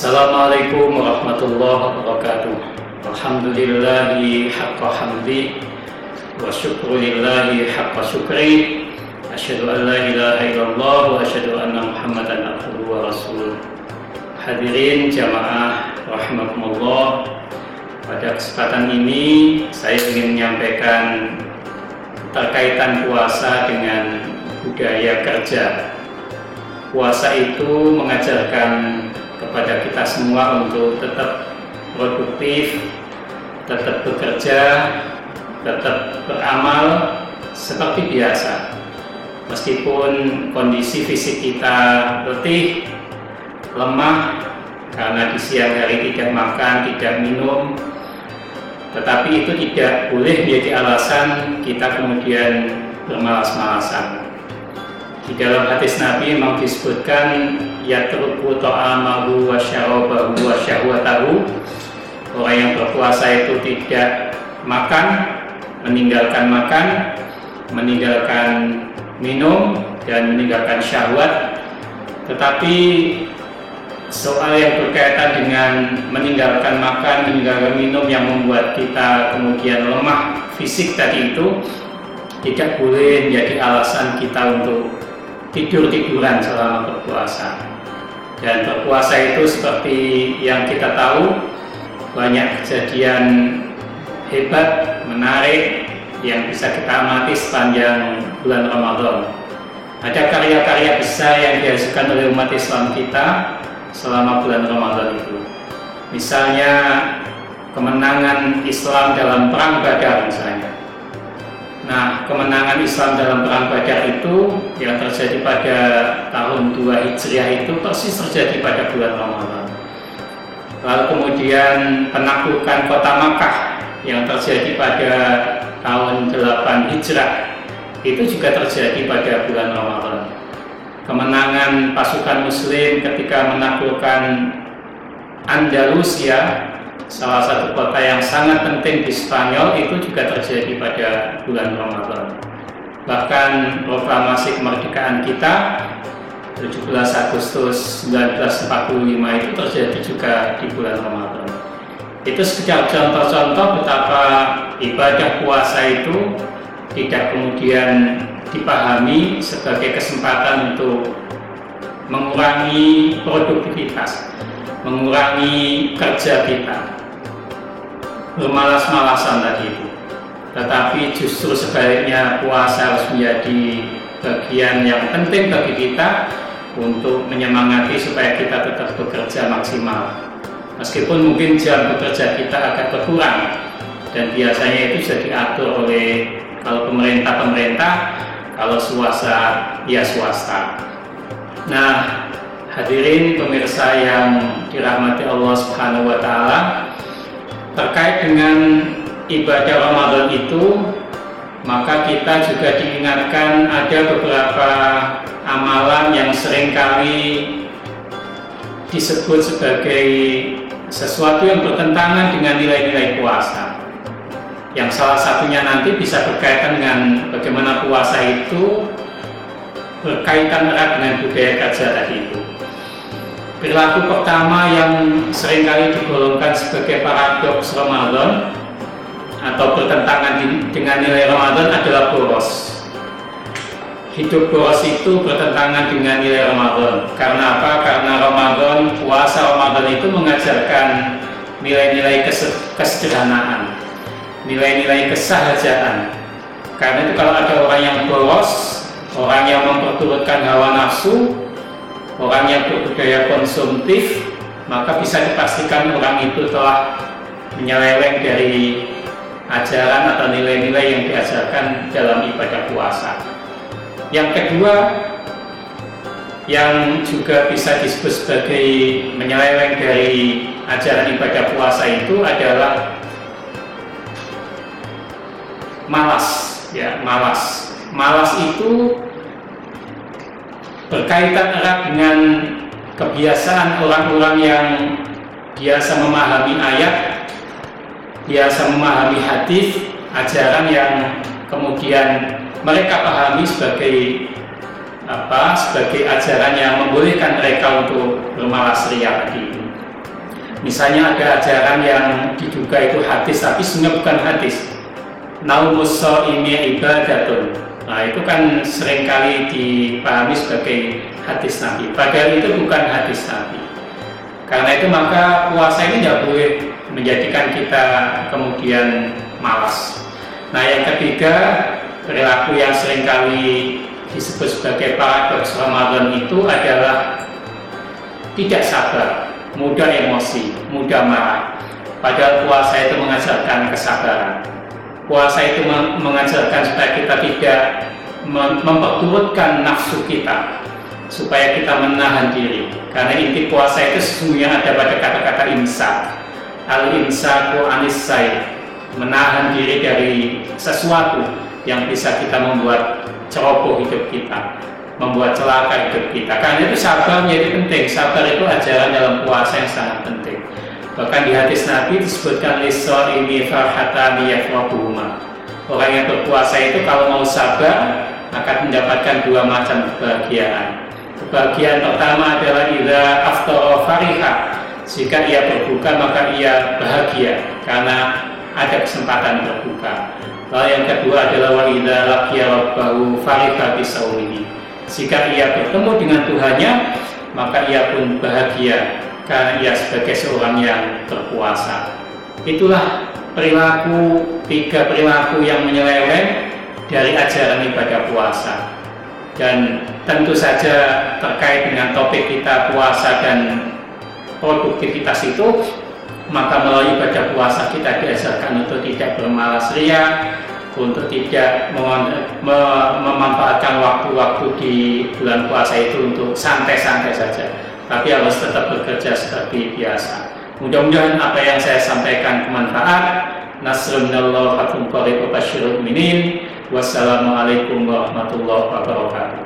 Assalamualaikum warahmatullahi wabarakatuh. Alhamdulillahi haqqa hamdi wa syukrulillahi haqqa syukri. Asyhadu an la ilaha illallah wa asyhadu anna Muhammadan abduhu wa rasuluh. Hadirin jamaah rahimakumullah. Pada kesempatan ini saya ingin menyampaikan terkaitan puasa dengan budaya kerja. Puasa itu mengajarkan kepada kita semua untuk tetap produktif, tetap bekerja, tetap beramal seperti biasa. Meskipun kondisi fisik kita letih, lemah karena di siang hari tidak makan, tidak minum, tetapi itu tidak boleh menjadi alasan kita kemudian bermalas-malasan. Di dalam hadis Nabi memang disebutkan yatruku ta'amahu wa syarabahu wa syahwatahu. Orang yang berpuasa itu tidak makan, meninggalkan minum dan meninggalkan syahwat. Tetapi soal yang berkaitan dengan meninggalkan makan, meninggalkan minum yang membuat kita kemudian lemah fisik tadi itu tidak boleh menjadi alasan kita untuk tidur-tiduran selama berpuasa. Dan berpuasa itu seperti yang kita tahu, banyak kejadian hebat, menarik yang bisa kita amati sepanjang bulan Ramadan. Ada karya-karya besar yang dihasilkan oleh umat Islam kita selama bulan Ramadan itu. Misalnya kemenangan Islam dalam perang Badar misalnya. Nah, kemenangan Islam dalam perang Badar itu yang terjadi pada tahun 2 Hijriah itu persis terjadi pada bulan Ramadan. Lalu kemudian penaklukan kota Makkah yang terjadi pada tahun 8 Hijrah itu juga terjadi pada bulan Ramadan. Kemenangan pasukan Muslim ketika menaklukkan Andalusia, salah satu kota yang sangat penting di Spanyol, itu juga terjadi pada bulan Ramadan. Bahkan proklamasi kemerdekaan kita 17 Agustus 1945 itu terjadi juga di bulan Ramadan. Itu sekedar contoh-contoh betapa ibadah puasa itu tidak kemudian dipahami sebagai kesempatan untuk mengurangi produktivitas, mengurangi kerja kita, bermalas-malasan tadi itu. Tetapi justru sebaliknya puasa harus menjadi bagian yang penting bagi kita untuk menyemangati supaya kita tetap bekerja maksimal. Meskipun mungkin jam bekerja kita agak berkurang, dan biasanya itu sudah diatur oleh kalau pemerintah, kalau swasta ya swasta. Nah, hadirin pemirsa yang dirahmati Allah Subhanahu wa taala, terkait dengan ibadah Ramadan itu, maka kita juga diingatkan ada beberapa amalan yang seringkali disebut sebagai sesuatu yang bertentangan dengan nilai-nilai puasa. Yang salah satunya nanti bisa berkaitan dengan bagaimana puasa itu berkaitan erat dengan budaya kerja tadi itu. Perilaku pertama yang seringkali digolongkan sebagai paradoks Ramadan atau bertentangan dengan nilai Ramadan adalah boros. Hidup boros itu bertentangan dengan nilai Ramadan. Karena apa? Karena puasa Ramadan itu mengajarkan nilai-nilai kesederhanaan, nilai-nilai kesahajaan. Karena itu kalau ada orang yang boros, orang yang memperturutkan hawa nafsu, orang yang berbudaya konsumtif, maka bisa dipastikan orang itu telah menyeleweng dari ajaran atau nilai-nilai yang diajarkan dalam ibadah puasa. Yang kedua, yang juga bisa disebut sebagai menyeleweng dari ajaran ibadah puasa itu adalah malas. Malas itu berkaitan erat dengan kebiasaan orang-orang yang biasa memahami ayat, biasa memahami hadis, ajaran yang kemudian mereka pahami sebagai sebagai ajaran yang membolehkan mereka untuk bermalas ria tadi. Misalnya ada ajaran yang diduga itu hadis, tapi sebenarnya bukan hadis. Naumus shaimi ibadatun. Nah, itu kan seringkali dipahami sebagai hadis Nabi. Padahal itu bukan hadis Nabi. Karena itu maka puasa ini tidak boleh menjadikan kita kemudian malas. Nah, yang ketiga, perilaku yang seringkali disebut sebagai paradoks Ramadan itu adalah tidak sabar, mudah emosi, mudah marah. Padahal puasa itu mengajarkan kesabaran. Puasa itu mengajarkan supaya kita tidak memperturutkan nafsu kita, supaya kita menahan diri. Karena inti puasa itu sesungguhnya ada pada kata-kata imsak. Al-imsaku anisai, menahan diri dari sesuatu yang bisa kita membuat ceroboh hidup kita, membuat celaka hidup kita. Karena itu sabar menjadi penting. Sabar itu ajaran dalam puasa yang sangat penting. Bahkan di hadis Nabi disebutkan lis-shaimi farhatani yafrahuhuma. Orang yang berpuasa itu kalau mau sabar akan mendapatkan dua macam kebahagiaan. Kebahagiaan pertama adalah idza aftara fariha. Jika ia berbuka maka ia bahagia karena ada kesempatan berbuka. Lalu yang kedua adalah wa idza laqiya rabbahu fariha bisaumihi. Jika ia bertemu dengan Tuhannya maka ia pun bahagia karena ia sebagai seorang yang berpuasa. Itulah tiga perilaku yang menyeleweng dari ajaran ibadah puasa. Dan tentu saja terkait dengan topik kita puasa dan produktivitas itu, maka melalui ibadah puasa kita diajarkan untuk tidak bermalas ria, untuk tidak memanfaatkan waktu-waktu di bulan puasa itu untuk santai-santai saja, tapi harus tetap bekerja seperti biasa. Mudah-mudahan apa yang saya sampaikan bermanfaat. Nasrun minallah wa fathun qarib wa basyiril mu'minin. Wassalamualaikum warahmatullahi wabarakatuh.